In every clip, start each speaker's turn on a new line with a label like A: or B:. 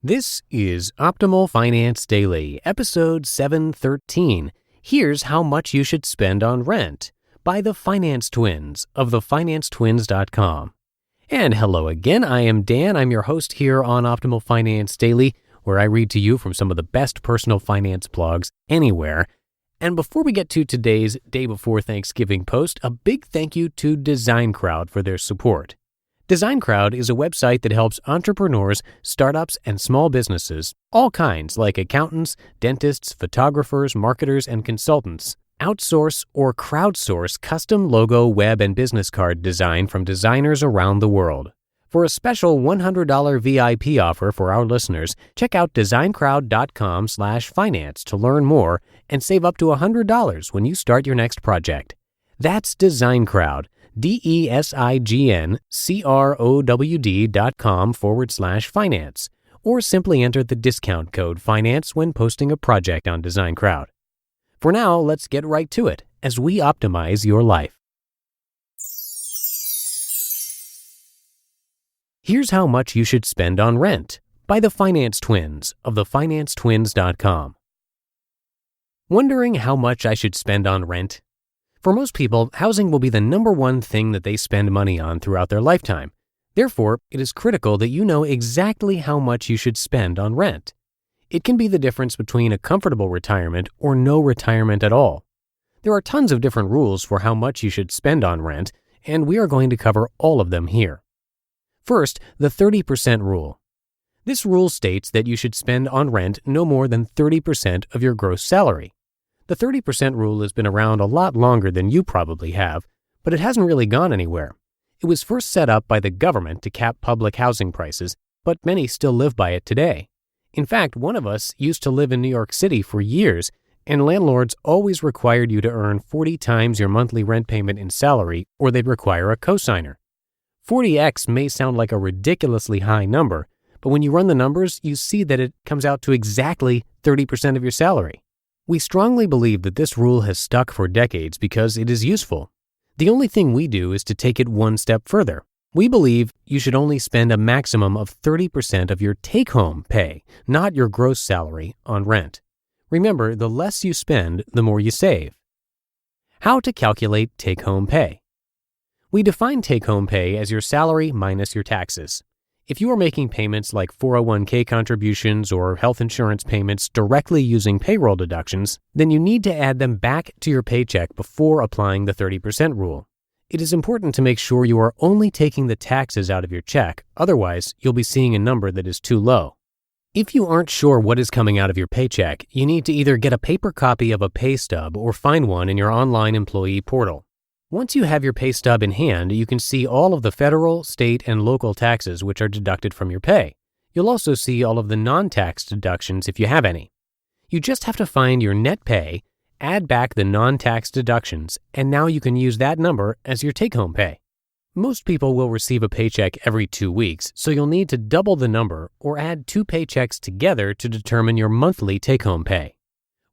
A: This is Optimal Finance Daily, episode 713. Here's how much you should spend on rent by the Finance Twins of thefinancetwins.com. And hello again, I am Dan. I'm your host here on Optimal Finance Daily, where I read to you from some of the best personal finance blogs anywhere. And before we get to today's Day Before Thanksgiving post, a big thank you to Design Crowd for their support. Design Crowd is a website that helps entrepreneurs, startups, and small businesses, all kinds like accountants, dentists, photographers, marketers, and consultants, outsource or crowdsource custom logo, web, and business card design from designers around the world. For a special $100 VIP offer for our listeners, check out designcrowd.com/finance to learn more and save up to $100 when you start your next project. That's Design Crowd. DESIGNCROWD.com/finance, or simply enter the discount code FINANCE when posting a project on Design Crowd. For now, let's get right to it as we optimize your life. Here's how much you should spend on rent by the Finance Twins of thefinancetwins.com. Wondering how much I should spend on rent? For most people, housing will be the number one thing that they spend money on throughout their lifetime. Therefore, it is critical that you know exactly how much you should spend on rent. It can be the difference between a comfortable retirement or no retirement at all. There are tons of different rules for how much you should spend on rent, and we are going to cover all of them here. First, the 30% rule. This rule states that you should spend on rent no more than 30% of your gross salary. The 30% rule has been around a lot longer than you probably have, but it hasn't really gone anywhere. It was first set up by the government to cap public housing prices, but many still live by it today. In fact, one of us used to live in New York City for years, and landlords always required you to earn 40 times your monthly rent payment in salary, or they'd require a cosigner. 40x may sound like a ridiculously high number, but when you run the numbers, you see that it comes out to exactly 30% of your salary. We strongly believe that this rule has stuck for decades because it is useful. The only thing we do is to take it one step further. We believe you should only spend a maximum of 30% of your take-home pay, not your gross salary, on rent. Remember, the less you spend, the more you save. How to calculate take-home pay. We define take-home pay as your salary minus your taxes. If you are making payments like 401k contributions or health insurance payments directly using payroll deductions, then you need to add them back to your paycheck before applying the 30% rule. It is important to make sure you are only taking the taxes out of your check, otherwise you'll be seeing a number that is too low. If you aren't sure what is coming out of your paycheck, you need to either get a paper copy of a pay stub or find one in your online employee portal. Once you have your pay stub in hand, you can see all of the federal, state, and local taxes which are deducted from your pay. You'll also see all of the non-tax deductions if you have any. You just have to find your net pay, add back the non-tax deductions, and now you can use that number as your take-home pay. Most people will receive a paycheck every 2 weeks, so you'll need to double the number or add 2 paychecks together to determine your monthly take-home pay.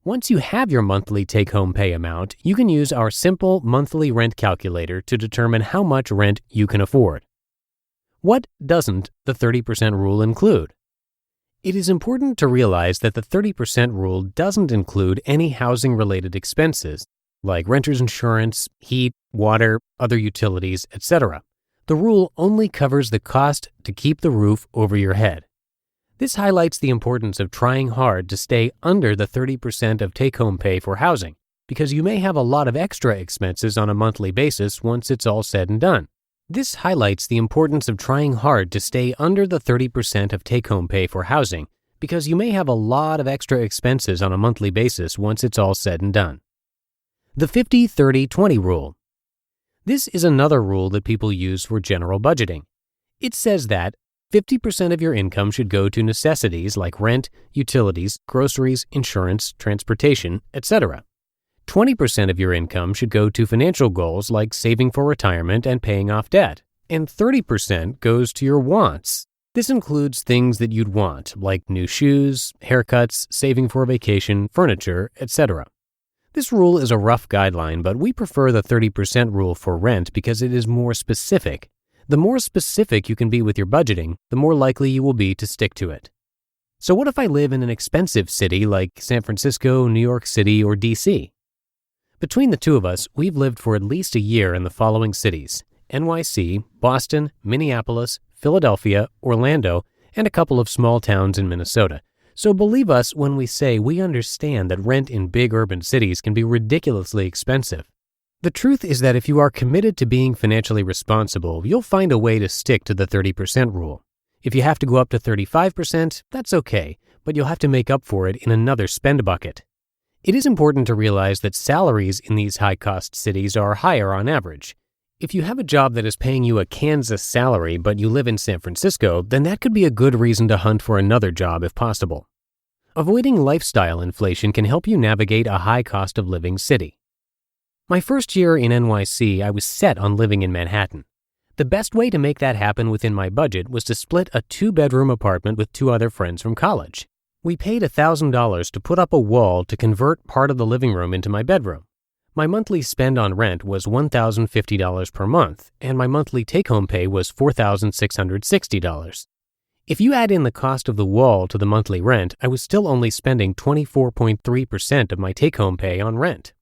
A: Once you have your monthly take-home pay amount, you can use our simple monthly rent calculator to determine how much rent you can afford. What doesn't the 30% rule include? It is important to realize that the 30% rule doesn't include any housing-related expenses, like renter's insurance, heat, water, other utilities, etc. The rule only covers the cost to keep the roof over your head. This highlights the importance of trying hard to stay under the 30% of take-home pay for housing, because you may have a lot of extra expenses on a monthly basis once it's all said and done. This highlights the importance of trying hard to stay under the 30% of take-home pay for housing, because you may have a lot of extra expenses on a monthly basis once it's all said and done. The 50-30-20 rule. This is another rule that people use for general budgeting. It says that 50% of your income should go to necessities like rent, utilities, groceries, insurance, transportation, etc. 20% of your income should go to financial goals like saving for retirement and paying off debt, and 30% goes to your wants. This includes things that you'd want, like new shoes, haircuts, saving for a vacation, furniture, etc. This rule is a rough guideline, but we prefer the 30% rule for rent because it is more specific. The more specific you can be with your budgeting, the more likely you will be to stick to it. So what if I live in an expensive city like San Francisco, New York City, or DC? Between the two of us, we've lived for at least a year in the following cities: NYC, Boston, Minneapolis, Philadelphia, Orlando, and a couple of small towns in Minnesota. So believe us when we say we understand that rent in big urban cities can be ridiculously expensive. The truth is that if you are committed to being financially responsible, you'll find a way to stick to the 30% rule. If you have to go up to 35%, that's okay, but you'll have to make up for it in another spend bucket. It is important to realize that salaries in these high-cost cities are higher on average. If you have a job that is paying you a Kansas salary but you live in San Francisco, then that could be a good reason to hunt for another job if possible. Avoiding lifestyle inflation can help you navigate a high cost of living city. My first year in NYC, I was set on living in Manhattan. The best way to make that happen within my budget was to split a 2-bedroom apartment with 2 other friends from college. We paid $1,000 to put up a wall to convert part of the living room into my bedroom. My monthly spend on rent was $1,050 per month, and my monthly take-home pay was $4,660. If you add in the cost of the wall to the monthly rent, I was still only spending 24.3% of my take-home pay on rent.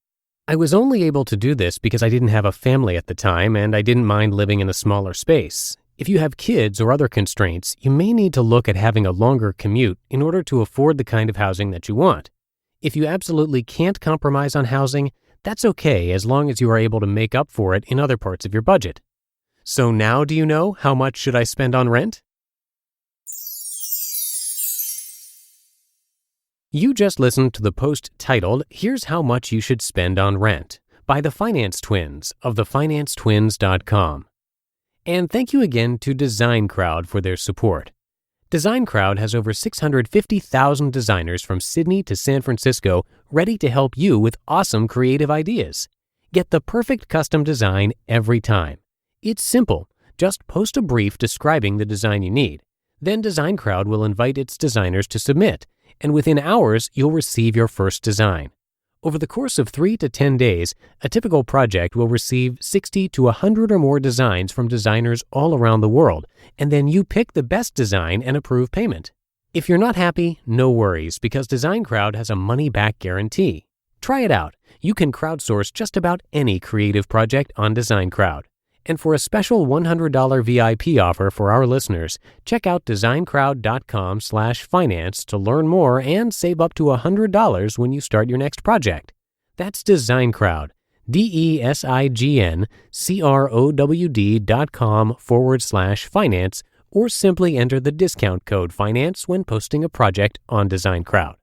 A: I was only able to do this because I didn't have a family at the time and I didn't mind living in a smaller space. If you have kids or other constraints, you may need to look at having a longer commute in order to afford the kind of housing that you want. If you absolutely can't compromise on housing, that's okay as long as you are able to make up for it in other parts of your budget. So now do you know how much should I spend on rent? You just listened to the post titled, "Here's How Much You Should Spend on Rent" by the Finance Twins of thefinancetwins.com. And thank you again to Design Crowd for their support. Design Crowd has over 650,000 designers from Sydney to San Francisco ready to help you with awesome creative ideas. Get the perfect custom design every time. It's simple. Just post a brief describing the design you need. Then Design Crowd will invite its designers to submit, and within hours, you'll receive your first design. Over the course of 3 to 10 days, a typical project will receive 60 to 100 or more designs from designers all around the world, and then you pick the best design and approve payment. If you're not happy, no worries, because Design Crowd has a money-back guarantee. Try it out. You can crowdsource just about any creative project on Design Crowd. And for a special $100 VIP offer for our listeners, check out designcrowd.com/finance to learn more and save up to $100 when you start your next project. That's Design Crowd, DESIGNCROWD.com/finance, or simply enter the discount code FINANCE when posting a project on Design Crowd.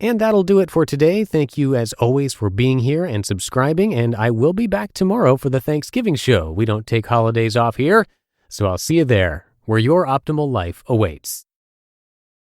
A: And that'll do it for today. Thank you as always for being here and subscribing, and I will be back tomorrow for the Thanksgiving show. We don't take holidays off here, so I'll see you there, where your optimal life awaits.